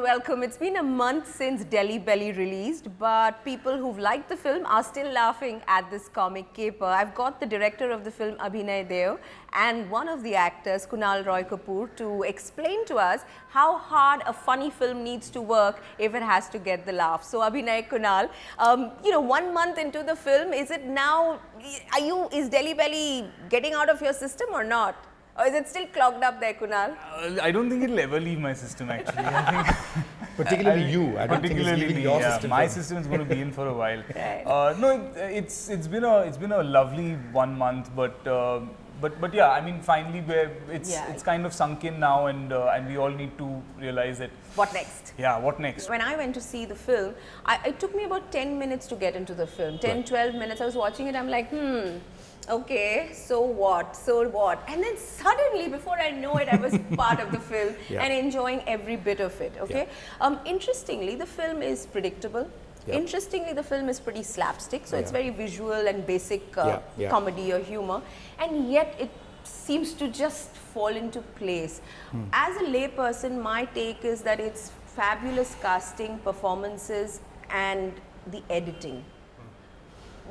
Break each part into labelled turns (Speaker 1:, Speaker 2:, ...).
Speaker 1: welcome. It's been a month since Delhi Belly released, but people who've liked the film are still laughing at this comic caper. I've got the director of the film, Abhinay Deo, and one of the actors, Kunaal Rou Kapur, to explain to us how hard a funny film needs to work if it has to get the laugh. So, Abhinay, Kunal, 1 month into the film, is it now, is Delhi Belly getting out of your system or not? Or is it still clogged up there, Kunal?
Speaker 2: I don't think it'll ever leave my system, actually. I think
Speaker 3: particularly you. I don't think it's leaving your system.
Speaker 2: My system is going to be in for a while.
Speaker 1: Right.
Speaker 2: No, it's been a lovely 1 month, but yeah, I mean, finally, it's kind of sunk in now, and we all need to realize that.
Speaker 1: What next?
Speaker 2: Yeah, what next?
Speaker 1: When I went to see the film, it took me about 10 minutes to get into the film. 10, 12 minutes. I was watching it. I'm like, okay, so what? And then suddenly, before I know it, I was part of the film and enjoying every bit of it, okay? Interestingly, the film is predictable. Interestingly, the film is pretty slapstick, so it's very visual and basic comedy or humor, and yet it seems to just fall into place. As a layperson, my take is that it's fabulous casting, performances, and the editing.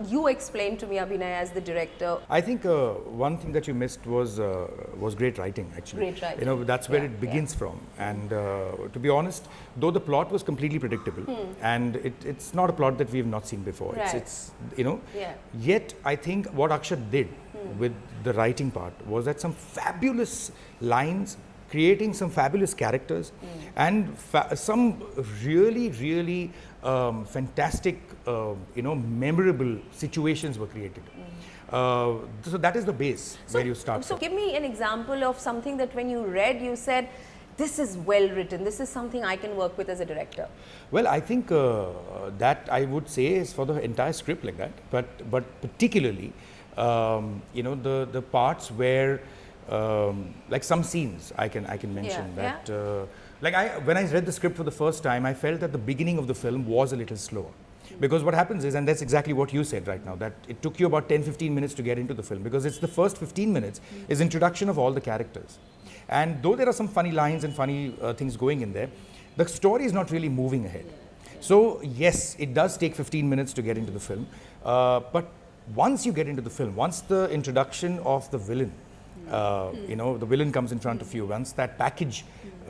Speaker 1: You explained to me, Abhinay, as the director.
Speaker 3: I think one thing that you missed was great writing, actually.
Speaker 1: Great writing.
Speaker 3: You know, that's where it begins from. And to be honest, though the plot was completely predictable, and it's not a plot that we have not seen before.
Speaker 1: Right.
Speaker 3: It's yet I think what Akshat did with the writing part was that some fabulous lines, creating some fabulous characters, and some really fantastic, memorable situations were created. So that is the base where you start.
Speaker 1: So give me an example of something that when you read, you said, this is well written, this is something I can work with as a director.
Speaker 3: Well, I think that I would say is for the entire script like that, but particularly, the parts where like some scenes I can mention that when I read the script for the first time, I felt that the beginning of the film was a little slower, because what happens is, and that's exactly what you said right now, that it took you about 10-15 minutes to get into the film, because it's the first 15 minutes is introduction of all the characters, and though there are some funny lines and funny things going in there, the story is not really moving ahead. So yes, it does take 15 minutes to get into the film, but once you get into the film, once the introduction of the villain, the villain comes in front of you, once that package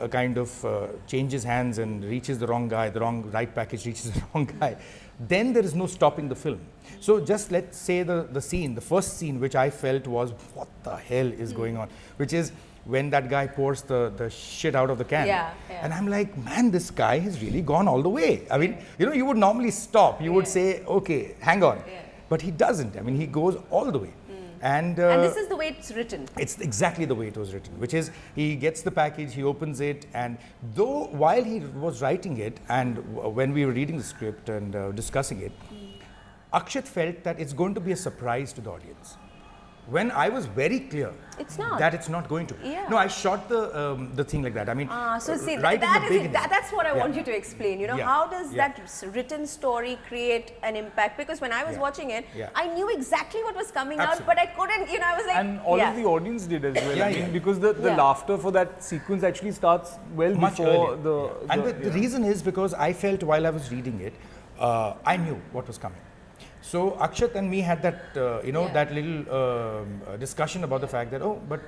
Speaker 3: kind of changes hands and reaches the wrong guy, the right package reaches the wrong guy, then there is no stopping the film. So just let's say the first scene which I felt was, what the hell is going on, which is when that guy pours the shit out of the can. And I'm like, man, this guy has really gone all the way. I mean, you would normally stop, you would say, okay, hang on. But he doesn't. I mean, he goes all the way. And
Speaker 1: this is the way it's written.
Speaker 3: It's exactly the way it was written, which is he gets the package, he opens it, and though while he was writing it, and when we were reading the script and discussing it, Akshat felt that it's going to be a surprise to the audience. When I was very clear that it's not going to. No, I shot the thing like that. I mean,
Speaker 1: so see,
Speaker 3: right
Speaker 1: that's what I want you to explain. How does that written story create an impact? Because when I was watching it, I knew exactly what was coming out, but I couldn't, I was like...
Speaker 2: And all of the audience did as well. I mean, because the laughter for that sequence actually starts much before
Speaker 3: earlier. The reason is because I felt while I was reading it, I knew what was coming. So Akshat and me had that, that little discussion about the fact that, but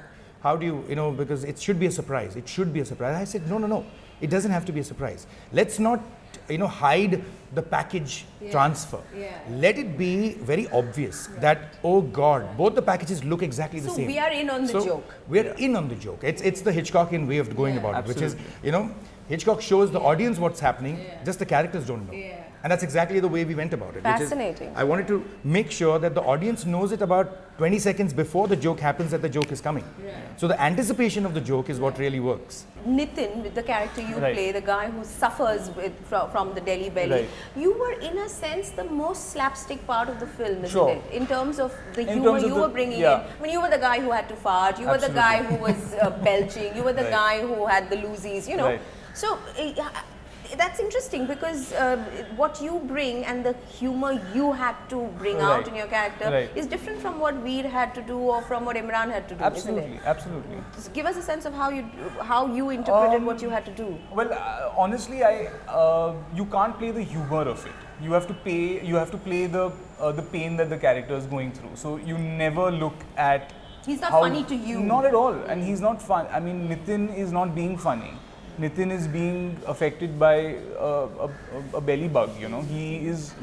Speaker 3: how do you, because it should be a surprise. It should be a surprise. I said, no. It doesn't have to be a surprise. Let's not, hide the package transfer. Let it be very obvious that, oh God, both the packages look exactly the same.
Speaker 1: So we are in on the joke.
Speaker 3: We're in on the joke. It's the Hitchcockian way of going about it, which is, Hitchcock shows the audience what's happening, just the characters don't know. And that's exactly the way we went about it.
Speaker 1: Fascinating.
Speaker 3: Which is, I wanted to make sure that the audience knows it about 20 seconds before the joke happens that the joke is coming. So the anticipation of the joke is what really works.
Speaker 1: Nitin, the character you play, the guy who suffers from the Delhi Belly, you were in a sense the most slapstick part of the film, isn't it? In terms of the humor you were bringing in. I mean, you were the guy who had to fart, you were the guy who was belching, you were the guy who had the loosies, So That's interesting because what you bring and the humor you had to bring out in your character is different from what Veer had to do or from what Imran had to do,
Speaker 2: Absolutely,
Speaker 1: isn't it?
Speaker 2: absolutely.
Speaker 1: Just give us a sense of how you interpreted what you had to do.
Speaker 2: Well, honestly, you can't play the humor of it. You have to play the pain that the character is going through. So you never look at.
Speaker 1: He's not funny to you.
Speaker 2: Not at all, and he's not fun. I mean, Nitin is not being funny. Nitin is being affected by a belly bug. You know, he's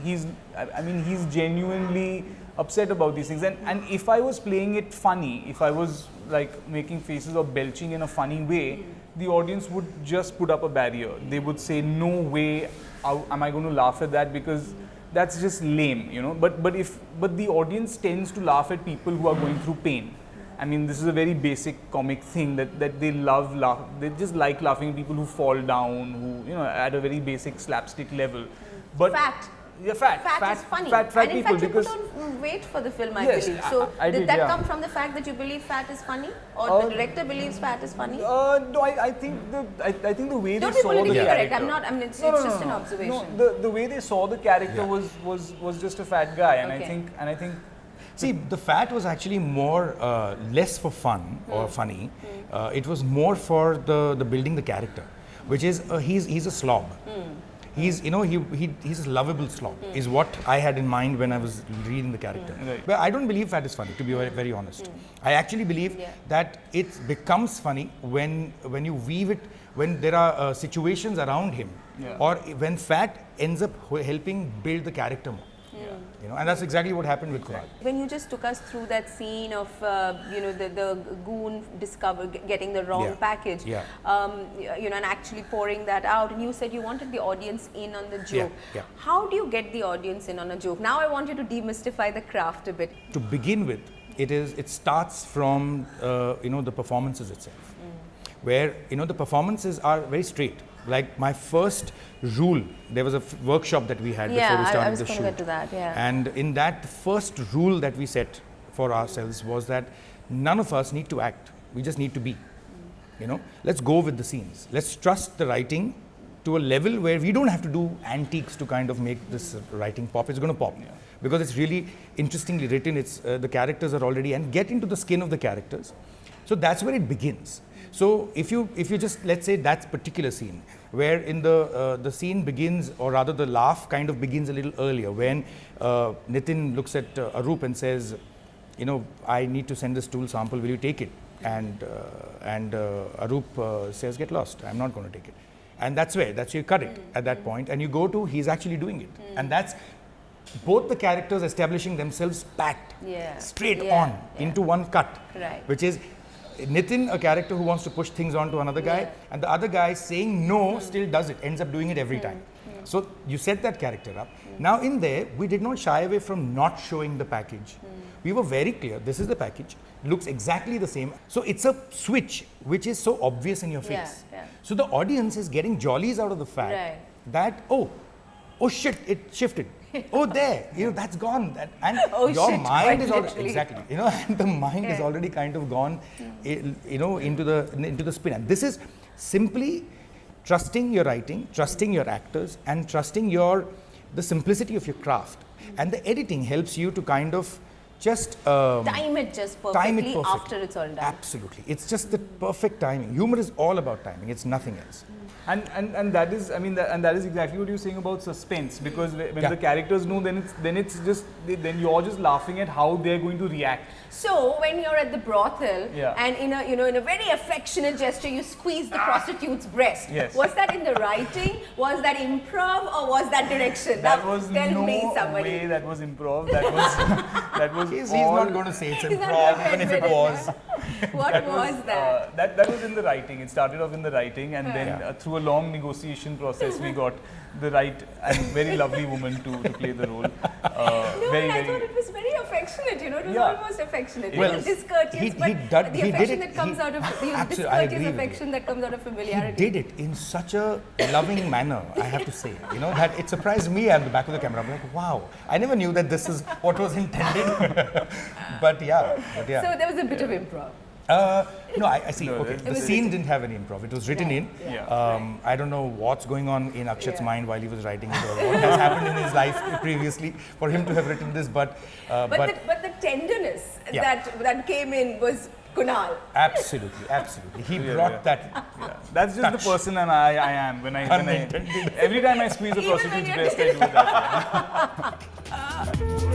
Speaker 2: genuinely upset about these things. And if I was playing it funny, if I was like making faces or belching in a funny way, the audience would just put up a barrier. They would say, "No way, how am I going to laugh at that?" Because that's just lame, you know. But the audience tends to laugh at people who are going through pain. I mean, this is a very basic comic thing that they laugh. They just like laughing at people who fall down, who, you know, at a very basic slapstick level. But
Speaker 1: Fact.
Speaker 2: Yeah, fat
Speaker 1: is funny.
Speaker 2: Fat
Speaker 1: and in
Speaker 2: people,
Speaker 1: fact, you
Speaker 2: because
Speaker 1: put on weight for the film, I
Speaker 2: Yes,
Speaker 1: believe. So
Speaker 2: I
Speaker 1: did
Speaker 2: did,
Speaker 1: that
Speaker 2: yeah.
Speaker 1: come from the fact that you believe fat is funny, or the director believes fat is funny?
Speaker 2: no, I think the way
Speaker 1: Don't
Speaker 2: they
Speaker 1: be
Speaker 2: saw the
Speaker 1: politically correct.
Speaker 2: character.
Speaker 1: I'm not. I mean, it's
Speaker 2: No,
Speaker 1: just an
Speaker 2: no.
Speaker 1: observation.
Speaker 2: No, the way they saw the character was just a fat guy, and
Speaker 1: Okay.
Speaker 2: I think.
Speaker 3: See, the fat was actually more less for fun or funny. It was more for the building the character, which is he's a slob. He's he's a lovable slob is what I had in mind when I was reading the character.
Speaker 2: Right.
Speaker 3: But I don't believe fat is funny, to be very, very honest. I actually believe that it becomes funny when you weave it, when there are situations around him, or when fat ends up helping build the character more. You know, and that's exactly what happened with Kunaal.
Speaker 1: When you just took us through that scene of the goon getting the wrong package, and actually pouring that out, and you said you wanted the audience in on the joke. How do you get the audience in on a joke? Now I want you to demystify the craft a bit.
Speaker 3: To begin with, it starts from the performances itself, where the performances are very straight. Like my first rule, there was a workshop that we had before we started the shoot.
Speaker 1: Get to that,
Speaker 3: And in that, the first rule that we set for ourselves was that none of us need to act. We just need to be. Let's go with the scenes. Let's trust the writing to a level where we don't have to do antiques to kind of make this writing pop. It's going to pop because it's really interestingly written. It's the characters are already, and get into the skin of the characters. So that's where it begins. So if you just, let's say that particular scene where in the scene begins, or rather the laugh kind of begins a little earlier, when Nitin looks at Arup and says, I need to send this stool sample, will you take it? And Arup says, get lost, I'm not going to take it. And that's where you cut it at that point, and you go to he's actually doing it. And that's both the characters establishing themselves packed straight on into one cut, which is Nitin, a character who wants to push things on to another guy, and the other guy saying no, still does it, ends up doing it every time. So you set that character up. Now in there, we did not shy away from not showing the package. We were very clear, this is the package, looks exactly the same. So it's a switch which is so obvious in your face. So the audience is getting jollies out of the fact that, oh shit, it shifted. Oh, there, that's gone. And your mind is already, exactly, and the mind is already kind of gone, into the spin. And this is simply trusting your writing, trusting your actors, and trusting the simplicity of your craft. And the editing helps you to kind of just
Speaker 1: time it just perfectly after it's all done.
Speaker 3: Absolutely, it's just the perfect timing. Humor is all about timing. It's nothing else.
Speaker 2: And that is, that is exactly what you're saying about suspense, because when the characters know, then you're just laughing at how they're going to react.
Speaker 1: So when you're at the brothel and in a very affectionate gesture you squeeze the prostitute's breast, was that in the writing, was that improv, or was that direction?
Speaker 2: That was
Speaker 1: Tell me,
Speaker 2: no
Speaker 1: somebody.
Speaker 2: way that was improv. That was
Speaker 3: he's not going to say it's improv, even if it was.
Speaker 1: What was that?
Speaker 2: That was in the writing. It started off in the writing, and then through a long negotiation process, we got the right and very lovely woman to play the role.
Speaker 1: I thought it was very affectionate. It was almost affectionate.
Speaker 3: Well,
Speaker 1: it was discourteous, but the affection that comes out of discourteous affection that comes out of familiarity.
Speaker 3: He did it in such a loving manner, I have to say. That it surprised me at the back of the camera. I'm like, wow, I never knew that this is what was intended. But yeah.
Speaker 1: So there was a bit of improv.
Speaker 3: No, I see.
Speaker 2: No,
Speaker 3: Okay,
Speaker 2: it
Speaker 3: the
Speaker 2: was
Speaker 3: scene didn't have any improv. It was written in.
Speaker 2: Yeah.
Speaker 3: I don't know what's going on in Akshat's
Speaker 1: Yeah.
Speaker 3: mind while he was writing it, or what has happened in his life previously for him to have written this. But
Speaker 1: But the tenderness
Speaker 3: Yeah.
Speaker 1: that came in was Kunaal.
Speaker 3: absolutely, he brought that.
Speaker 2: Yeah. That's just the person and I am. When I
Speaker 3: Unintended.
Speaker 2: every time I squeeze a
Speaker 1: Even when
Speaker 2: prostitute's
Speaker 1: you're
Speaker 2: breast, I do that. Yeah.